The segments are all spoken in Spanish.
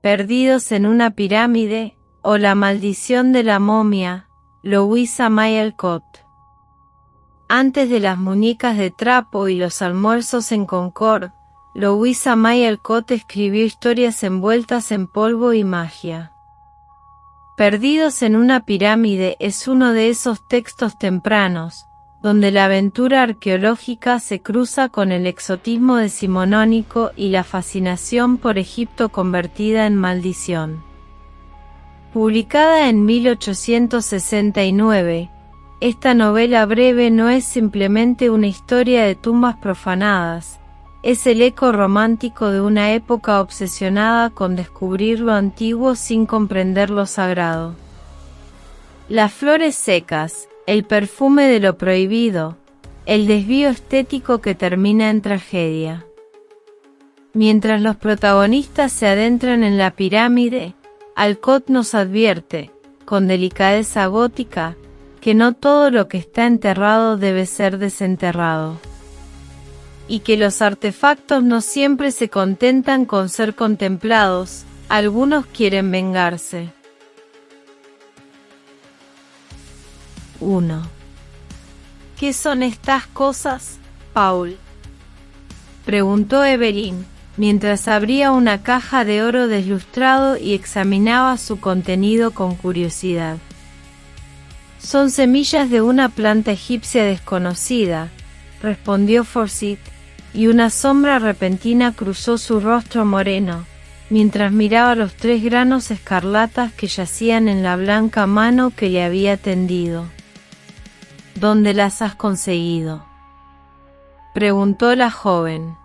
Perdidos en una pirámide, o La maldición de la momia, Louisa May Alcott. Antes de las muñecas de trapo y los almuerzos en Concord, Louisa May Alcott escribió historias envueltas en polvo y magia. Perdidos en una pirámide es uno de esos textos tempranos, donde la aventura arqueológica se cruza con el exotismo decimonónico y la fascinación por Egipto convertida en maldición. Publicada en 1869, esta novela breve no es simplemente una historia de tumbas profanadas, es el eco romántico de una época obsesionada con descubrir lo antiguo sin comprender lo sagrado. Las flores secas, el perfume de lo prohibido, el desvío estético que termina en tragedia. Mientras los protagonistas se adentran en la pirámide, Alcott nos advierte, con delicadeza gótica, que no todo lo que está enterrado debe ser desenterrado. Y que los artefactos no siempre se contentan con ser contemplados, algunos quieren vengarse. 1. ¿Qué son estas cosas, Paul?, preguntó Evelyn, mientras abría una caja de oro deslustrado y examinaba su contenido con curiosidad. Son semillas de una planta egipcia desconocida, respondió Forsyth, y una sombra repentina cruzó su rostro moreno, mientras miraba los 3 granos escarlatas que yacían en la blanca mano que le había tendido. ¿Dónde las has conseguido?, preguntó la joven.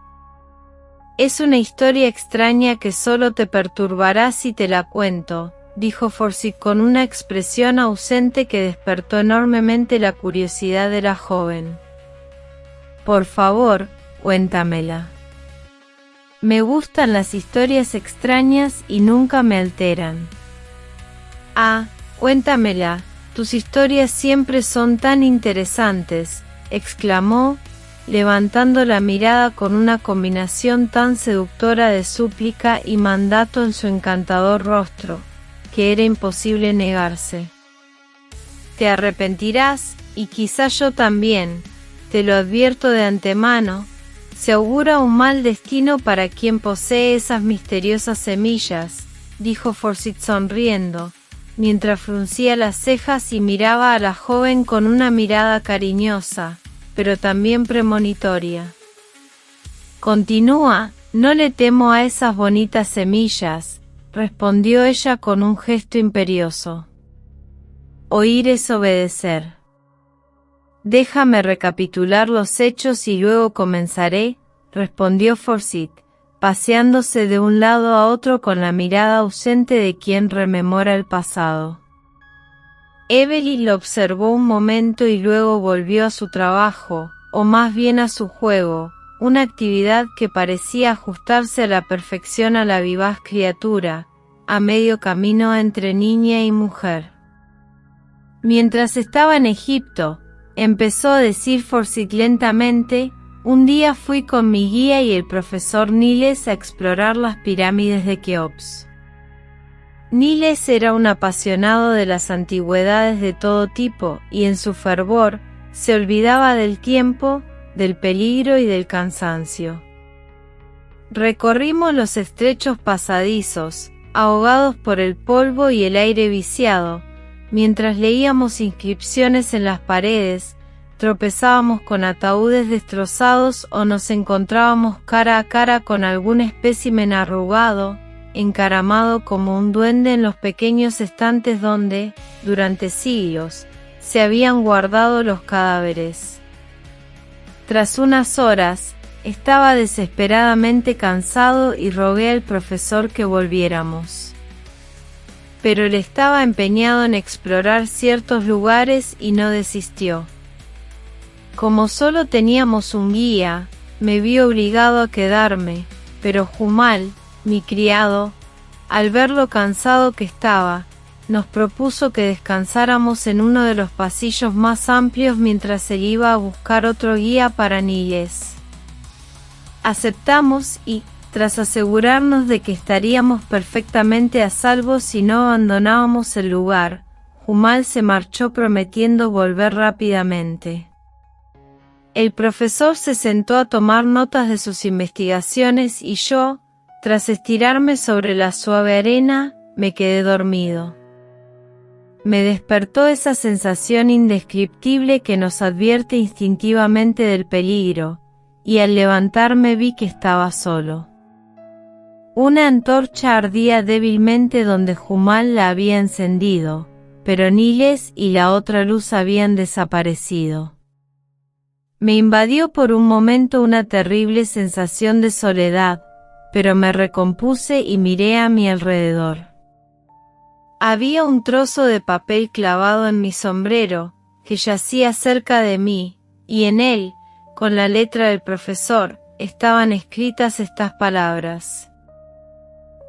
Es una historia extraña que solo te perturbará si te la cuento, dijo Forsyth con una expresión ausente que despertó enormemente la curiosidad de la joven. Por favor, cuéntamela. Me gustan las historias extrañas y nunca me alteran. Ah, cuéntamela, tus historias siempre son tan interesantes, exclamó, levantando la mirada con una combinación tan seductora de súplica y mandato en su encantador rostro, que era imposible negarse. Te arrepentirás, y quizá yo también, te lo advierto de antemano. Se augura un mal destino para quien posee esas misteriosas semillas, dijo Forsyth sonriendo, mientras fruncía las cejas y miraba a la joven con una mirada cariñosa, pero también premonitoria. Continúa, no le temo a esas bonitas semillas, respondió ella con un gesto imperioso. Oír es obedecer. Déjame recapitular los hechos y luego comenzaré, respondió Forsyth, paseándose de un lado a otro con la mirada ausente de quien rememora el pasado. Evelyn lo observó un momento y luego volvió a su trabajo, o más bien a su juego, una actividad que parecía ajustarse a la perfección a la vivaz criatura, a medio camino entre niña y mujer. Mientras estaba en Egipto, empezó a decir Forsyth lentamente, un día fui con mi guía y el profesor Niles a explorar las pirámides de Keops. Niles era un apasionado de las antigüedades de todo tipo y en su fervor se olvidaba del tiempo, del peligro y del cansancio. Recorrimos los estrechos pasadizos, ahogados por el polvo y el aire viciado, mientras leíamos inscripciones en las paredes, tropezábamos con ataúdes destrozados o nos encontrábamos cara a cara con algún espécimen arrugado, encaramado como un duende en los pequeños estantes donde, durante siglos, se habían guardado los cadáveres. Tras unas horas, estaba desesperadamente cansado y rogué al profesor que volviéramos. Pero él estaba empeñado en explorar ciertos lugares y no desistió. Como solo teníamos un guía, me vi obligado a quedarme, pero Jumal, mi criado, al ver lo cansado que estaba, nos propuso que descansáramos en uno de los pasillos más amplios mientras él iba a buscar otro guía para Niles. Aceptamos y, tras asegurarnos de que estaríamos perfectamente a salvo si no abandonábamos el lugar, Jumal se marchó prometiendo volver rápidamente. El profesor se sentó a tomar notas de sus investigaciones y yo, tras estirarme sobre la suave arena, me quedé dormido. Me despertó esa sensación indescriptible que nos advierte instintivamente del peligro, y al levantarme vi que estaba solo. Una antorcha ardía débilmente donde Jumal la había encendido, pero Niles y la otra luz habían desaparecido. Me invadió por un momento una terrible sensación de soledad, pero me recompuse y miré a mi alrededor. Había un trozo de papel clavado en mi sombrero, que yacía cerca de mí, y en él, con la letra del profesor, estaban escritas estas palabras.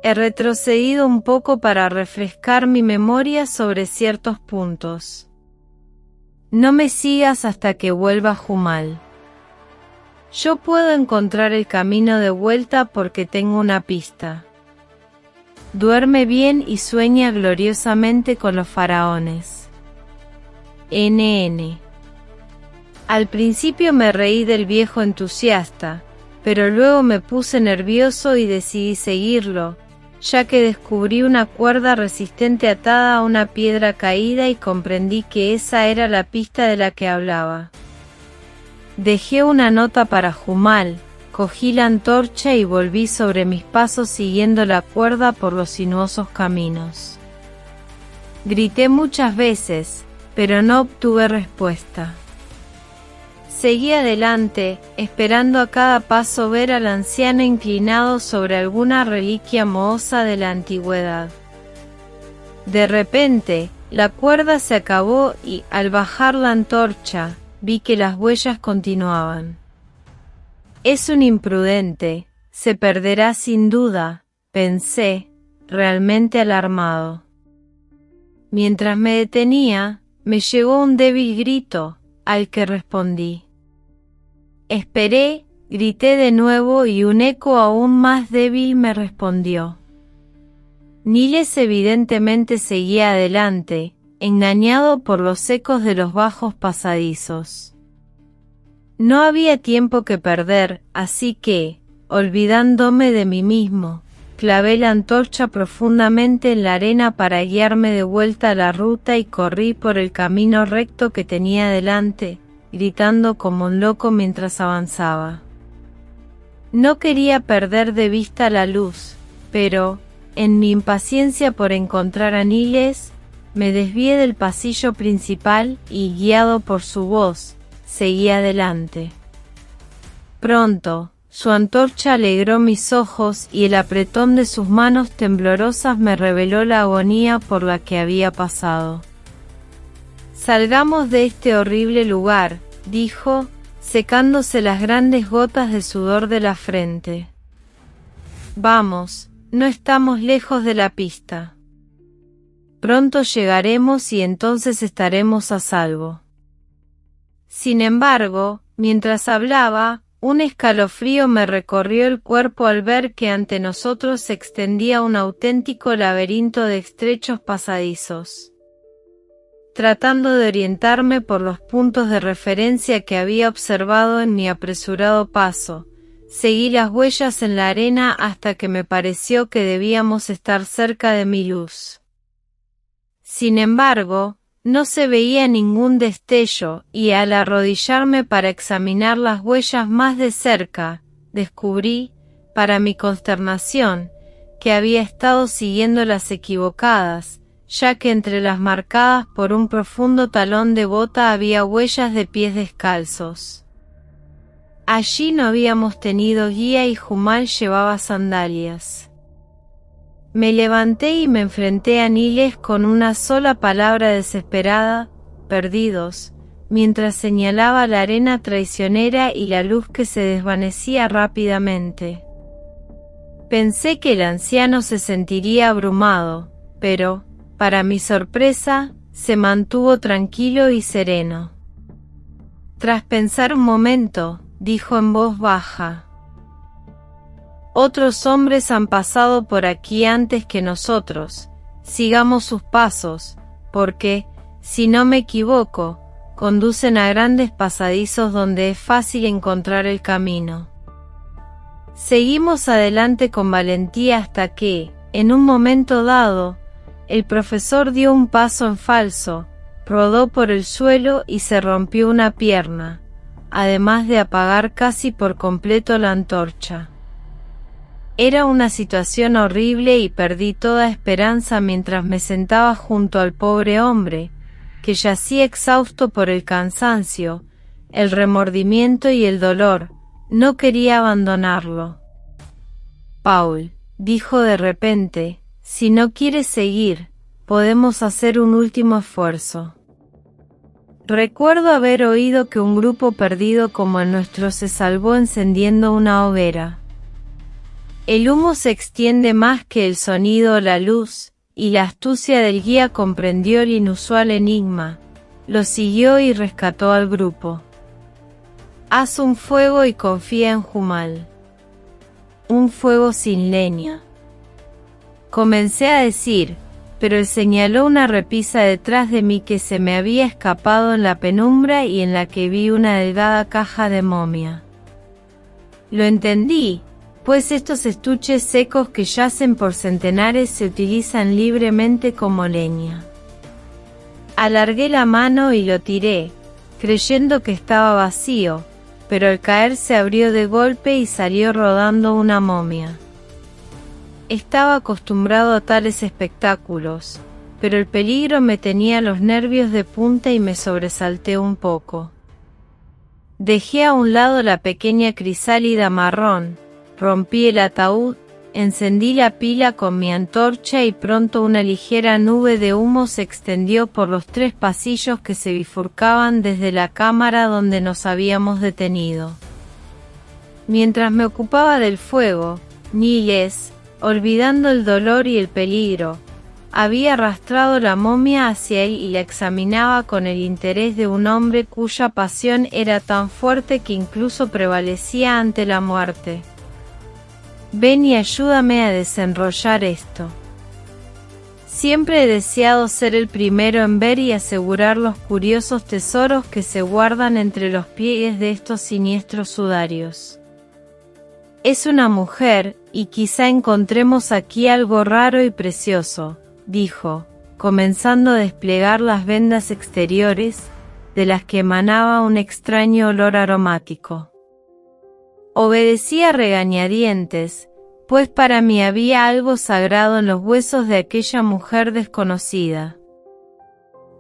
He retrocedido un poco para refrescar mi memoria sobre ciertos puntos. No me sigas hasta que vuelva Jumal. Yo puedo encontrar el camino de vuelta porque tengo una pista. Duerme bien y sueña gloriosamente con los faraones. NN. Al principio me reí del viejo entusiasta, pero luego me puse nervioso y decidí seguirlo, ya que descubrí una cuerda resistente atada a una piedra caída y comprendí que esa era la pista de la que hablaba. Dejé una nota para Jumal, cogí la antorcha y volví sobre mis pasos siguiendo la cuerda por los sinuosos caminos. Grité muchas veces, pero no obtuve respuesta. Seguí adelante, esperando a cada paso ver al anciano inclinado sobre alguna reliquia mohosa de la antigüedad. De repente, la cuerda se acabó y, al bajar la antorcha, vi que las huellas continuaban. Es un imprudente, se perderá sin duda, pensé, realmente alarmado. Mientras me detenía, me llegó un débil grito, al que respondí. Esperé, grité de nuevo y un eco aún más débil me respondió. Niles evidentemente seguía adelante, engañado por los ecos de los bajos pasadizos. No había tiempo que perder, así que, olvidándome de mí mismo, clavé la antorcha profundamente en la arena para guiarme de vuelta a la ruta y corrí por el camino recto que tenía delante, gritando como un loco mientras avanzaba. No quería perder de vista la luz, pero, en mi impaciencia por encontrar a Niles, me desvié del pasillo principal y, guiado por su voz, seguí adelante. Pronto, su antorcha alegró mis ojos y el apretón de sus manos temblorosas me reveló la agonía por la que había pasado. Salgamos de este horrible lugar, dijo, secándose las grandes gotas de sudor de la frente. Vamos, no estamos lejos de la pista. Pronto llegaremos y entonces estaremos a salvo. Sin embargo, mientras hablaba, un escalofrío me recorrió el cuerpo al ver que ante nosotros se extendía un auténtico laberinto de estrechos pasadizos. Tratando de orientarme por los puntos de referencia que había observado en mi apresurado paso, seguí las huellas en la arena hasta que me pareció que debíamos estar cerca de mi luz. Sin embargo, no se veía ningún destello y al arrodillarme para examinar las huellas más de cerca, descubrí, para mi consternación, que había estado siguiendo las equivocadas, ya que entre las marcadas por un profundo talón de bota había huellas de pies descalzos. Allí no habíamos tenido guía y Jumal llevaba sandalias. Me levanté y me enfrenté a Niles con una sola palabra desesperada, perdidos, mientras señalaba la arena traicionera y la luz que se desvanecía rápidamente. Pensé que el anciano se sentiría abrumado, pero, para mi sorpresa, se mantuvo tranquilo y sereno. Tras pensar un momento, dijo en voz baja: Otros hombres han pasado por aquí antes que nosotros. Sigamos sus pasos, porque, si no me equivoco, conducen a grandes pasadizos donde es fácil encontrar el camino. Seguimos adelante con valentía hasta que, en un momento dado, el profesor dio un paso en falso, rodó por el suelo y se rompió una pierna, además de apagar casi por completo la antorcha. Era una situación horrible y perdí toda esperanza mientras me sentaba junto al pobre hombre, que yacía exhausto por el cansancio, el remordimiento y el dolor. No quería abandonarlo. Paul, dijo de repente, si no quieres seguir, podemos hacer un último esfuerzo. Recuerdo haber oído que un grupo perdido como el nuestro se salvó encendiendo una hoguera. El humo se extiende más que el sonido o la luz, y la astucia del guía comprendió el inusual enigma, lo siguió y rescató al grupo. Haz un fuego y confía en Jumal. Un fuego sin leña. Comencé a decir, pero él señaló una repisa detrás de mí que se me había escapado en la penumbra y en la que vi una delgada caja de momia. Lo entendí, pues estos estuches secos que yacen por centenares se utilizan libremente como leña. Alargué la mano y lo tiré, creyendo que estaba vacío, pero al caer se abrió de golpe y salió rodando una momia. Estaba acostumbrado a tales espectáculos, pero el peligro me tenía los nervios de punta y me sobresalté un poco. Dejé a un lado la pequeña crisálida marrón, rompí el ataúd, encendí la pila con mi antorcha y pronto una ligera nube de humo se extendió por los 3 pasillos que se bifurcaban desde la cámara donde nos habíamos detenido. Mientras me ocupaba del fuego, Niles, olvidando el dolor y el peligro, había arrastrado la momia hacia él y la examinaba con el interés de un hombre cuya pasión era tan fuerte que incluso prevalecía ante la muerte. Ven y ayúdame a desenrollar esto. Siempre he deseado ser el primero en ver y asegurar los curiosos tesoros que se guardan entre los pliegues de estos siniestros sudarios. Es una mujer, y quizá encontremos aquí algo raro y precioso, dijo, comenzando a desplegar las vendas exteriores, de las que emanaba un extraño olor aromático. Obedecí a regañadientes, pues para mí había algo sagrado en los huesos de aquella mujer desconocida.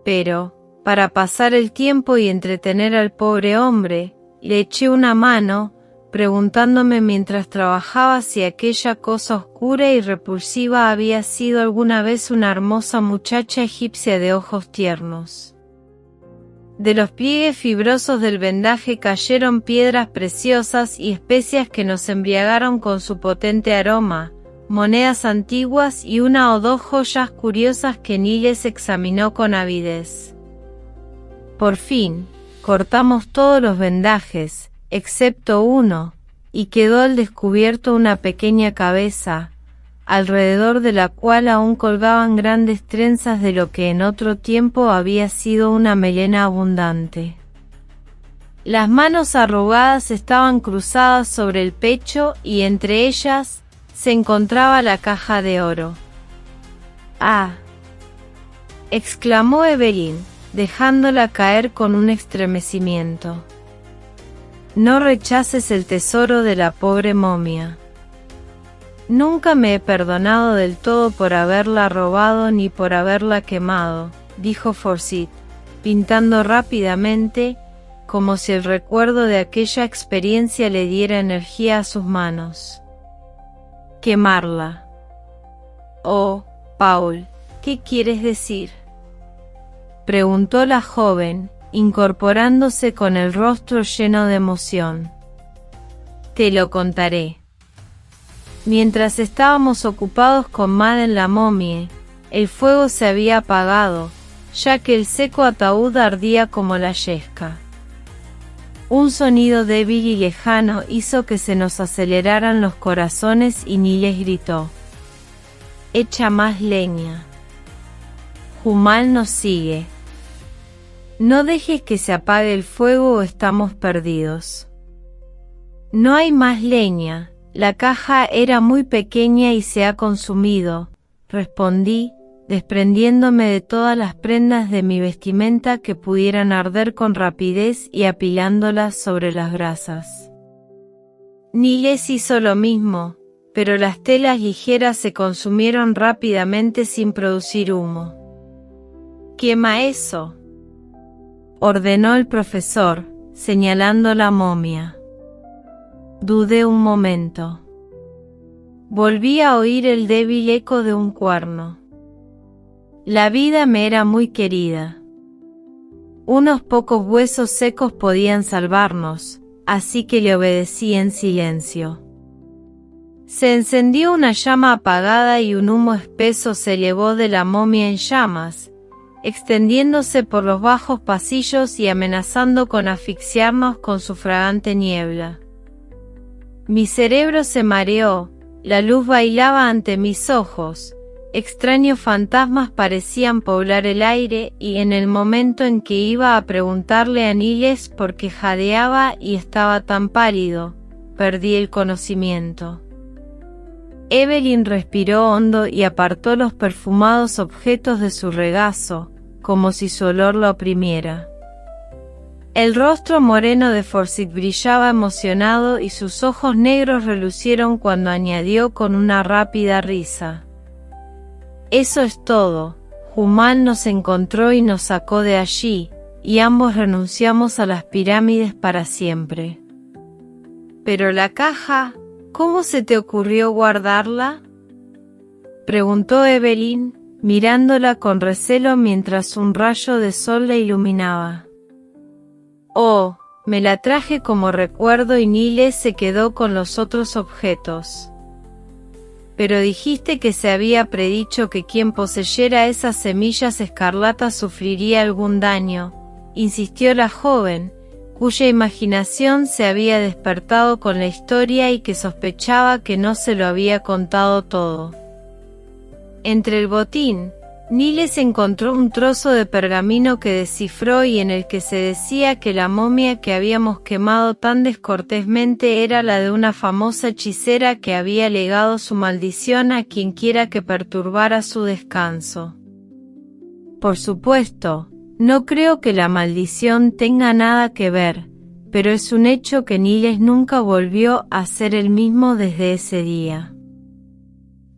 Pero, para pasar el tiempo y entretener al pobre hombre, le eché una mano, preguntándome mientras trabajaba si aquella cosa oscura y repulsiva había sido alguna vez una hermosa muchacha egipcia de ojos tiernos. De los pliegues fibrosos del vendaje cayeron piedras preciosas y especias que nos embriagaron con su potente aroma, monedas antiguas y 1 o 2 joyas curiosas que Niles examinó con avidez. Por fin, cortamos todos los vendajes, excepto uno, y quedó al descubierto una pequeña cabeza, alrededor de la cual aún colgaban grandes trenzas de lo que en otro tiempo había sido una melena abundante. Las manos arrugadas estaban cruzadas sobre el pecho y entre ellas se encontraba la caja de oro. ¡Ah!, exclamó Evelyn, dejándola caer con un estremecimiento. No rechaces el tesoro de la pobre momia. Nunca me he perdonado del todo por haberla robado ni por haberla quemado, dijo Forsyth, pintando rápidamente, como si el recuerdo de aquella experiencia le diera energía a sus manos. Quemarla. Oh, Paul, ¿qué quieres decir?, preguntó la joven, incorporándose con el rostro lleno de emoción. Te lo contaré. Mientras estábamos ocupados con Madden la momia, el fuego se había apagado, ya que el seco ataúd ardía como la yesca. Un sonido débil y lejano hizo que se nos aceleraran los corazones y Niles gritó: «Echa más leña. Humal nos sigue. No dejes que se apague el fuego o estamos perdidos». «No hay más leña, la caja era muy pequeña y se ha consumido», respondí, desprendiéndome de todas las prendas de mi vestimenta que pudieran arder con rapidez y apilándolas sobre las brasas. Niles hizo lo mismo, pero las telas ligeras se consumieron rápidamente sin producir humo. «Quema eso», ordenó el profesor, señalando la momia. Dudé un momento. Volví a oír el débil eco de un cuerno. La vida me era muy querida. Unos pocos huesos secos podían salvarnos, así que le obedecí en silencio. Se encendió una llama apagada y un humo espeso se elevó de la momia en llamas, extendiéndose por los bajos pasillos y amenazando con asfixiarnos con su fragante niebla. Mi cerebro se mareó, la luz bailaba ante mis ojos, extraños fantasmas parecían poblar el aire y en el momento en que iba a preguntarle a Niles por qué jadeaba y estaba tan pálido, perdí el conocimiento. Evelyn respiró hondo y apartó los perfumados objetos de su regazo, como si su olor la oprimiera. El rostro moreno de Forsyth brillaba emocionado y sus ojos negros relucieron cuando añadió con una rápida risa: «Eso es todo, Humal nos encontró y nos sacó de allí, y ambos renunciamos a las pirámides para siempre». «¿Pero la caja? ¿Cómo se te ocurrió guardarla?», preguntó Evelyn, mirándola con recelo mientras un rayo de sol la iluminaba. «Oh, me la traje como recuerdo y Niles se quedó con los otros objetos». «Pero dijiste que se había predicho que quien poseyera esas semillas escarlatas sufriría algún daño», insistió la joven, cuya imaginación se había despertado con la historia y que sospechaba que no se lo había contado todo. Entre el botín, Niles encontró un trozo de pergamino que descifró y en el que se decía que la momia que habíamos quemado tan descortésmente era la de una famosa hechicera que había legado su maldición a quienquiera que perturbara su descanso. Por supuesto, no creo que la maldición tenga nada que ver, pero es un hecho que Niles nunca volvió a ser el mismo desde ese día.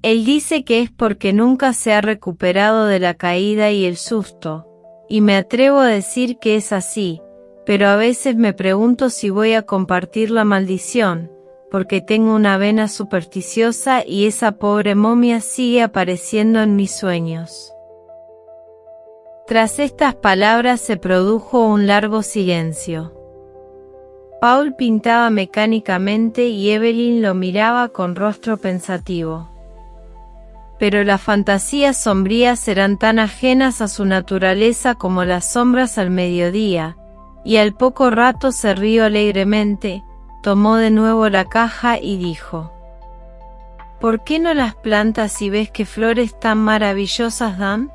Él dice que es porque nunca se ha recuperado de la caída y el susto, y me atrevo a decir que es así, pero a veces me pregunto si voy a compartir la maldición, porque tengo una vena supersticiosa y esa pobre momia sigue apareciendo en mis sueños. Tras estas palabras se produjo un largo silencio. Paul pintaba mecánicamente y Evelyn lo miraba con rostro pensativo. Pero las fantasías sombrías eran tan ajenas a su naturaleza como las sombras al mediodía, y al poco rato se rió alegremente, tomó de nuevo la caja y dijo: «¿Por qué no las plantas si ves qué flores tan maravillosas dan?».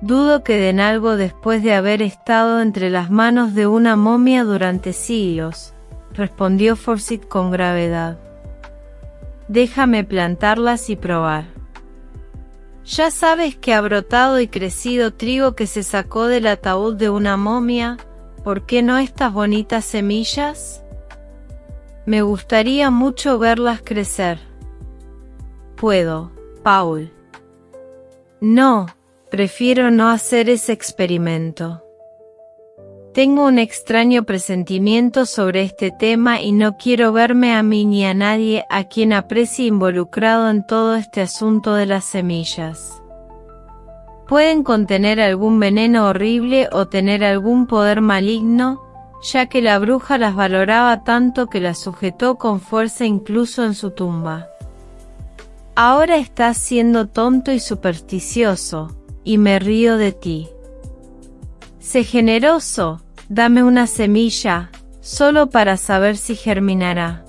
«Dudo que den algo después de haber estado entre las manos de una momia durante siglos», respondió Forsyth con gravedad. «Déjame plantarlas y probar». «Ya sabes que ha brotado y crecido trigo que se sacó del ataúd de una momia, ¿por qué no estas bonitas semillas? Me gustaría mucho verlas crecer». «Puedo, Paul». «No, prefiero no hacer ese experimento. Tengo un extraño presentimiento sobre este tema y no quiero verme a mí ni a nadie a quien aprecie involucrado en todo este asunto de las semillas. Pueden contener algún veneno horrible o tener algún poder maligno, ya que la bruja las valoraba tanto que las sujetó con fuerza incluso en su tumba. Ahora estás siendo tonto y supersticioso, y me río de ti. Sé generoso, dame una semilla, solo para saber si germinará.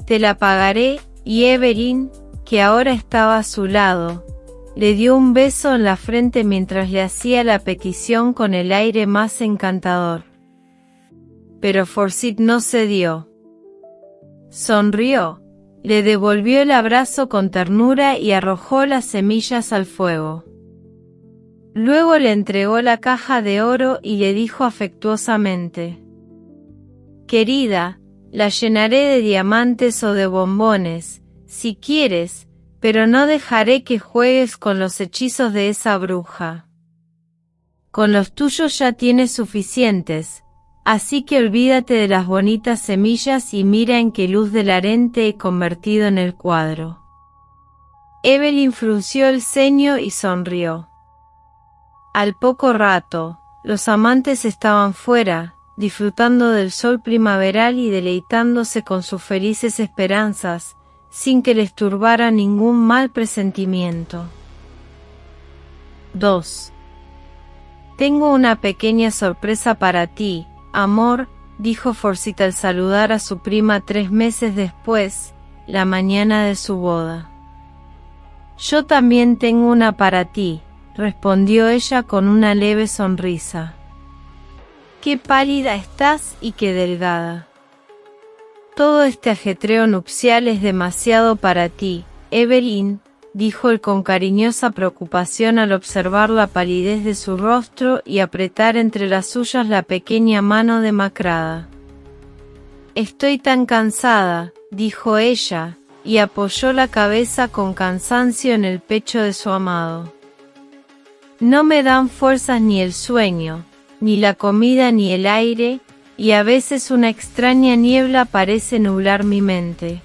Te la pagaré, y Evelyn, que ahora estaba a su lado, le dio un beso en la frente mientras le hacía la petición con el aire más encantador. Pero Forsyth no cedió. Sonrió, le devolvió el abrazo con ternura y arrojó las semillas al fuego. Luego le entregó la caja de oro y le dijo afectuosamente: «Querida, la llenaré de diamantes o de bombones, si quieres, pero no dejaré que juegues con los hechizos de esa bruja. Con los tuyos ya tienes suficientes, así que olvídate de las bonitas semillas y mira en qué luz del harén te he convertido en el cuadro». Evelyn frunció el ceño y sonrió. Al poco rato, los amantes estaban fuera, disfrutando del sol primaveral y deleitándose con sus felices esperanzas, sin que les turbara ningún mal presentimiento. 2. «Tengo una pequeña sorpresa para ti, amor», dijo Forsyth al saludar a su prima 3 meses después, la mañana de su boda. «Yo también tengo una para ti», respondió ella con una leve sonrisa. «Qué pálida estás y qué delgada. Todo este ajetreo nupcial es demasiado para ti, Evelyn», dijo él con cariñosa preocupación al observar la palidez de su rostro y apretar entre las suyas la pequeña mano demacrada. «Estoy tan cansada», dijo ella, y apoyó la cabeza con cansancio en el pecho de su amado. «No me dan fuerzas ni el sueño, ni la comida ni el aire, y a veces una extraña niebla parece nublar mi mente.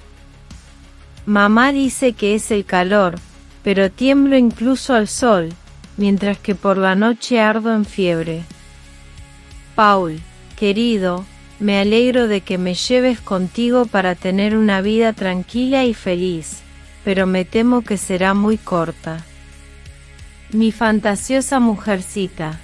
Mamá dice que es el calor, pero tiemblo incluso al sol, mientras que por la noche ardo en fiebre. Paul, querido, me alegro de que me lleves contigo para tener una vida tranquila y feliz, pero me temo que será muy corta. Mi fantasiosa mujercita.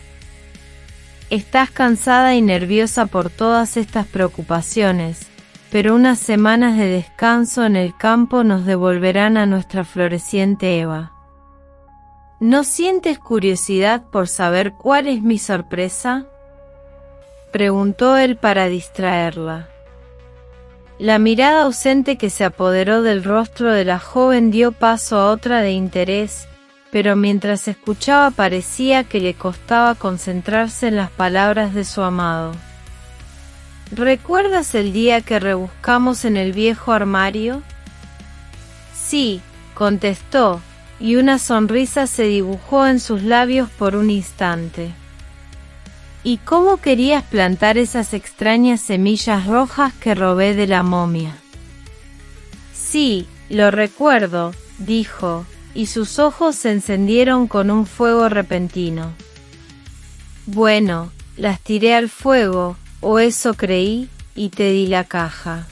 Estás cansada y nerviosa por todas estas preocupaciones, pero unas semanas de descanso en el campo nos devolverán a nuestra floreciente Eva. ¿No sientes curiosidad por saber cuál es mi sorpresa?», preguntó él para distraerla. La mirada ausente que se apoderó del rostro de la joven dio paso a otra de interés, pero mientras escuchaba parecía que le costaba concentrarse en las palabras de su amado. «¿Recuerdas el día que rebuscamos en el viejo armario?». «Sí», contestó, y una sonrisa se dibujó en sus labios por un instante. «¿Y cómo querías plantar esas extrañas semillas rojas que robé de la momia?». «Sí, lo recuerdo», dijo, y sus ojos se encendieron con un fuego repentino. «Bueno, las tiré al fuego, o eso creí, y te di la caja.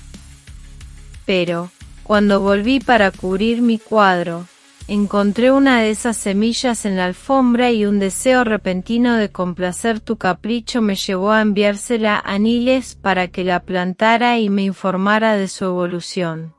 Pero, cuando volví para cubrir mi cuadro, encontré una de esas semillas en la alfombra y un deseo repentino de complacer tu capricho me llevó a enviársela a Niles para que la plantara y me informara de su evolución.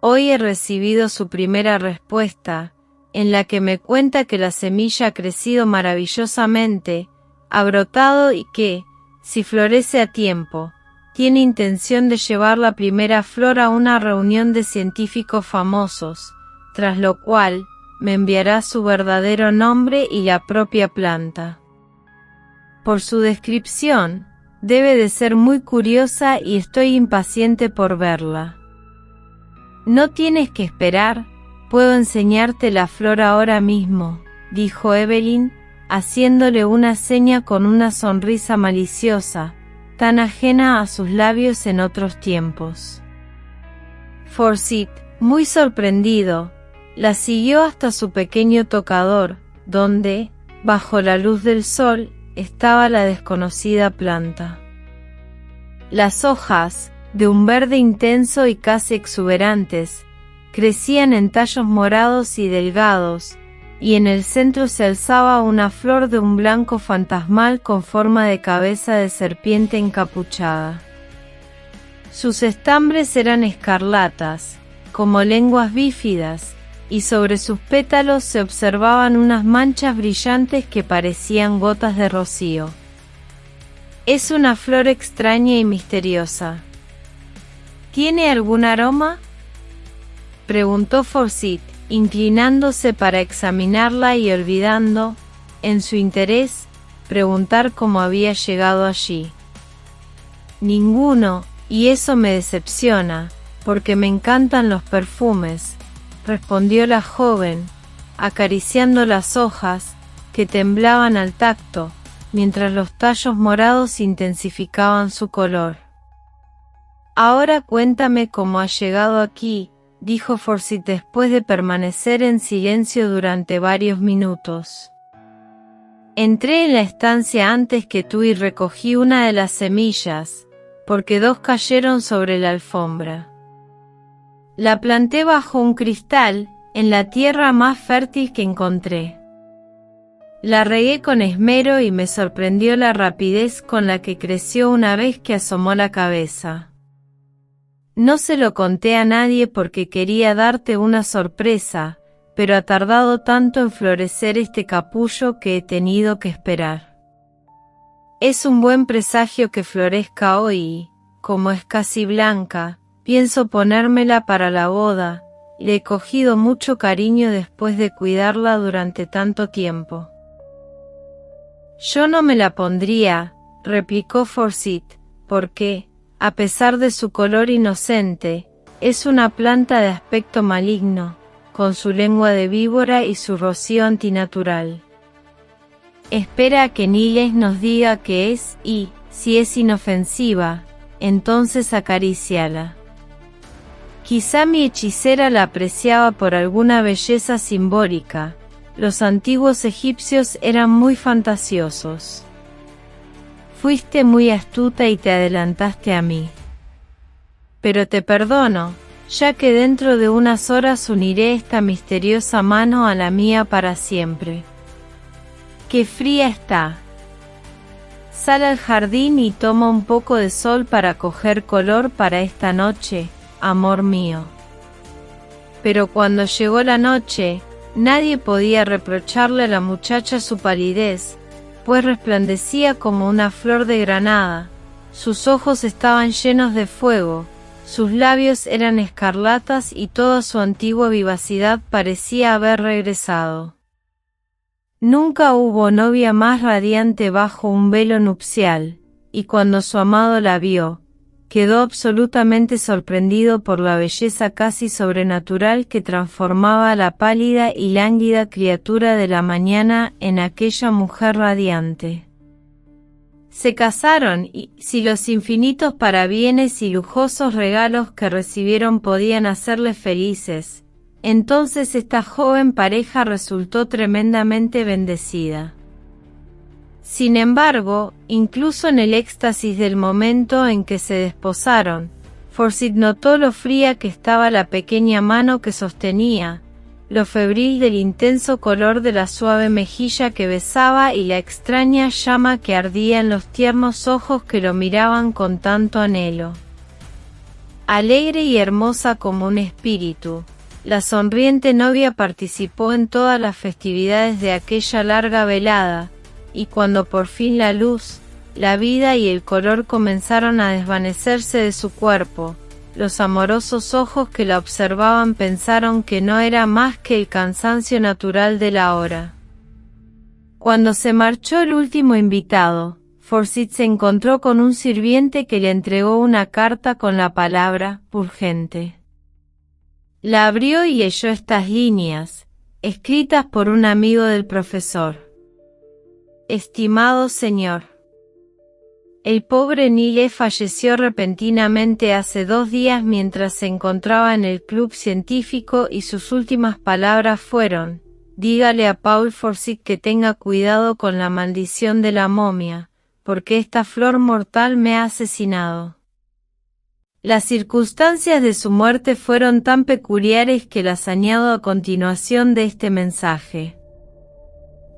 Hoy he recibido su primera respuesta, en la que me cuenta que la semilla ha crecido maravillosamente, ha brotado y que, si florece a tiempo, tiene intención de llevar la primera flor a una reunión de científicos famosos, tras lo cual, me enviará su verdadero nombre y la propia planta. Por su descripción, debe de ser muy curiosa y estoy impaciente por verla. «No tienes que esperar, puedo enseñarte la flor ahora mismo», dijo Evelyn, haciéndole una seña con una sonrisa maliciosa, tan ajena a sus labios en otros tiempos. Forsyth, muy sorprendido, la siguió hasta su pequeño tocador, donde, bajo la luz del sol, estaba la desconocida planta. Las hojas, de un verde intenso y casi exuberantes, crecían en tallos morados y delgados, y en el centro se alzaba una flor de un blanco fantasmal con forma de cabeza de serpiente encapuchada. Sus estambres eran escarlatas, como lenguas bífidas, y sobre sus pétalos se observaban unas manchas brillantes que parecían gotas de rocío. Es una flor extraña y misteriosa. ¿Tiene algún aroma?, preguntó Forsyth, inclinándose para examinarla y olvidando, en su interés, preguntar cómo había llegado allí. Ninguno, y eso me decepciona, porque me encantan los perfumes, respondió la joven, acariciando las hojas, que temblaban al tacto, mientras los tallos morados intensificaban su color. Ahora cuéntame cómo has llegado aquí, dijo Forsyth después de permanecer en silencio durante varios minutos. Entré en la estancia antes que tú y recogí una de las semillas, porque dos cayeron sobre la alfombra. La planté bajo un cristal, en la tierra más fértil que encontré. La regué con esmero y me sorprendió la rapidez con la que creció una vez que asomó la cabeza. No se lo conté a nadie porque quería darte una sorpresa, pero ha tardado tanto en florecer este capullo que he tenido que esperar. Es un buen presagio que florezca hoy y, como es casi blanca, pienso ponérmela para la boda. Le he cogido mucho cariño después de cuidarla durante tanto tiempo. Yo no me la pondría, replicó Forsyth, porque, a pesar de su color inocente, es una planta de aspecto maligno, con su lengua de víbora y su rocío antinatural. Espera a que Niles nos diga qué es y, si es inofensiva, entonces acaríciala. Quizá mi hechicera la apreciaba por alguna belleza simbólica. Los antiguos egipcios eran muy fantasiosos. Fuiste muy astuta y te adelantaste a mí. Pero te perdono, ya que dentro de unas horas uniré esta misteriosa mano a la mía para siempre. ¡Qué fría está! Sal al jardín y toma un poco de sol para coger color para esta noche, amor mío. Pero cuando llegó la noche, nadie podía reprocharle a la muchacha su palidez, pues resplandecía como una flor de granada, sus ojos estaban llenos de fuego, sus labios eran escarlatas y toda su antigua vivacidad parecía haber regresado. Nunca hubo novia más radiante bajo un velo nupcial, y cuando su amado la vio, quedó absolutamente sorprendido por la belleza casi sobrenatural que transformaba a la pálida y lánguida criatura de la mañana en aquella mujer radiante. Se casaron y, si los infinitos parabienes y lujosos regalos que recibieron podían hacerles felices, entonces esta joven pareja resultó tremendamente bendecida. Sin embargo, incluso en el éxtasis del momento en que se desposaron, Forsyth notó lo fría que estaba la pequeña mano que sostenía, lo febril del intenso color de la suave mejilla que besaba y la extraña llama que ardía en los tiernos ojos que lo miraban con tanto anhelo. Alegre y hermosa como un espíritu, la sonriente novia participó en todas las festividades de aquella larga velada, y cuando por fin la luz, la vida y el color comenzaron a desvanecerse de su cuerpo, los amorosos ojos que la observaban pensaron que no era más que el cansancio natural de la hora. Cuando se marchó el último invitado, Forsyth se encontró con un sirviente que le entregó una carta con la palabra «urgente». La abrió y leyó estas líneas, escritas por un amigo del profesor. Estimado señor, el pobre Nile falleció repentinamente hace 2 días mientras se encontraba en el club científico y sus últimas palabras fueron: dígale a Paul Forsyth que tenga cuidado con la maldición de la momia, porque esta flor mortal me ha asesinado. Las circunstancias de su muerte fueron tan peculiares que las añado a continuación de este mensaje.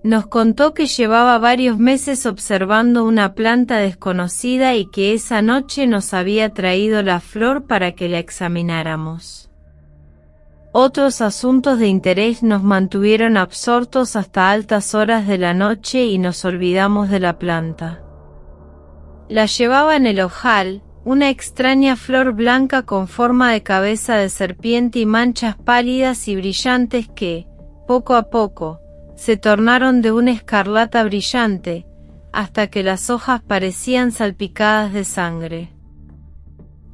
Nos contó que llevaba varios meses observando una planta desconocida y que esa noche nos había traído la flor para que la examináramos. Otros asuntos de interés nos mantuvieron absortos hasta altas horas de la noche y nos olvidamos de la planta. La llevaba en el ojal, una extraña flor blanca con forma de cabeza de serpiente y manchas pálidas y brillantes que, poco a poco, se tornaron de una escarlata brillante, hasta que las hojas parecían salpicadas de sangre.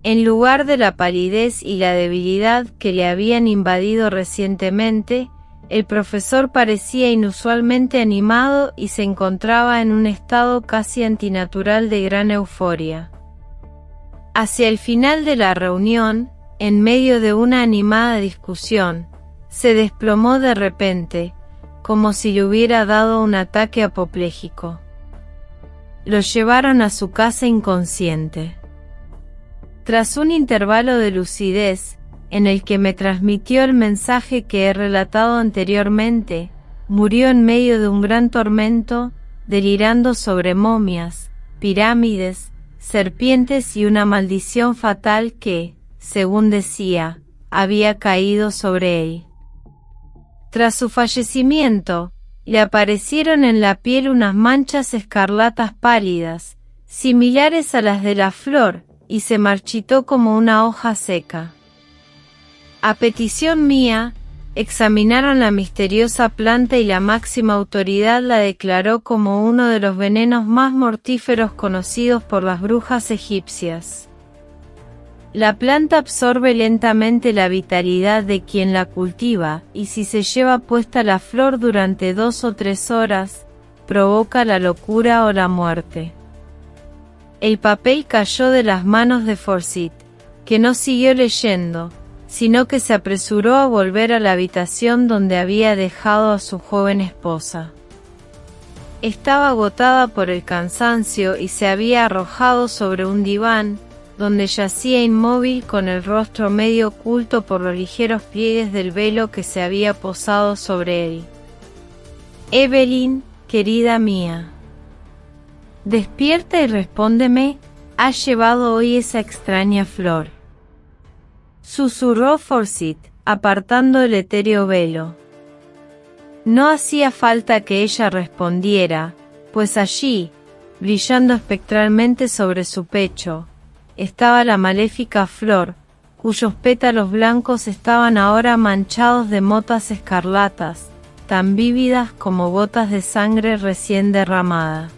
En lugar de la palidez y la debilidad que le habían invadido recientemente, el profesor parecía inusualmente animado y se encontraba en un estado casi antinatural de gran euforia. Hacia el final de la reunión, en medio de una animada discusión, se desplomó de repente, como si le hubiera dado un ataque apopléjico. Lo llevaron a su casa inconsciente. Tras un intervalo de lucidez, en el que me transmitió el mensaje que he relatado anteriormente, murió en medio de un gran tormento, delirando sobre momias, pirámides, serpientes y una maldición fatal que, según decía, había caído sobre él. Tras su fallecimiento, le aparecieron en la piel unas manchas escarlatas pálidas, similares a las de la flor, y se marchitó como una hoja seca. A petición mía, examinaron la misteriosa planta y la máxima autoridad la declaró como uno de los venenos más mortíferos conocidos por las brujas egipcias. La planta absorbe lentamente la vitalidad de quien la cultiva, y si se lleva puesta la flor durante 2 o 3 horas, provoca la locura o la muerte. El papel cayó de las manos de Forsyth, que no siguió leyendo, sino que se apresuró a volver a la habitación donde había dejado a su joven esposa. Estaba agotada por el cansancio y se había arrojado sobre un diván, donde yacía inmóvil con el rostro medio oculto por los ligeros pliegues del velo que se había posado sobre él. «Evelyn, querida mía. Despierta y respóndeme, ¿has llevado hoy esa extraña flor?», susurró Forsyth, apartando el etéreo velo. No hacía falta que ella respondiera, pues allí, brillando espectralmente sobre su pecho, estaba la maléfica flor, cuyos pétalos blancos estaban ahora manchados de motas escarlatas, tan vívidas como gotas de sangre recién derramada.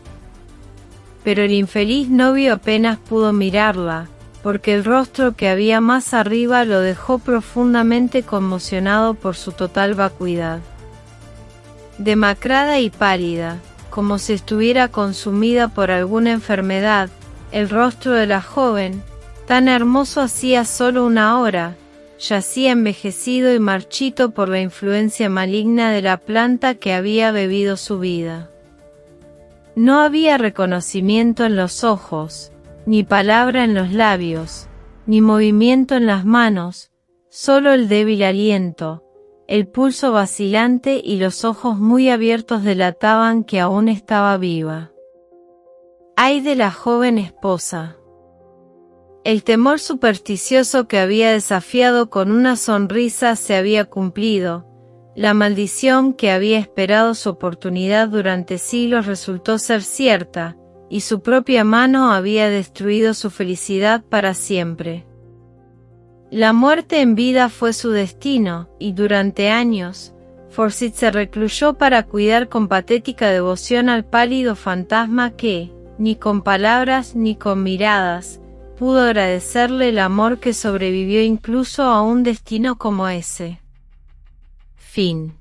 Pero el infeliz novio apenas pudo mirarla, porque el rostro que había más arriba lo dejó profundamente conmocionado por su total vacuidad. Demacrada y pálida, como si estuviera consumida por alguna enfermedad, el rostro de la joven, tan hermoso hacía solo una hora, yacía envejecido y marchito por la influencia maligna de la planta que había bebido su vida. No había reconocimiento en los ojos, ni palabra en los labios, ni movimiento en las manos, solo el débil aliento, el pulso vacilante y los ojos muy abiertos delataban que aún estaba viva. ¡Ay de la joven esposa! El temor supersticioso que había desafiado con una sonrisa se había cumplido, la maldición que había esperado su oportunidad durante siglos resultó ser cierta, y su propia mano había destruido su felicidad para siempre. La muerte en vida fue su destino, y durante años, Forsyth se recluyó para cuidar con patética devoción al pálido fantasma que, ni con palabras ni con miradas, pudo agradecerle el amor que sobrevivió incluso a un destino como ese. Fin.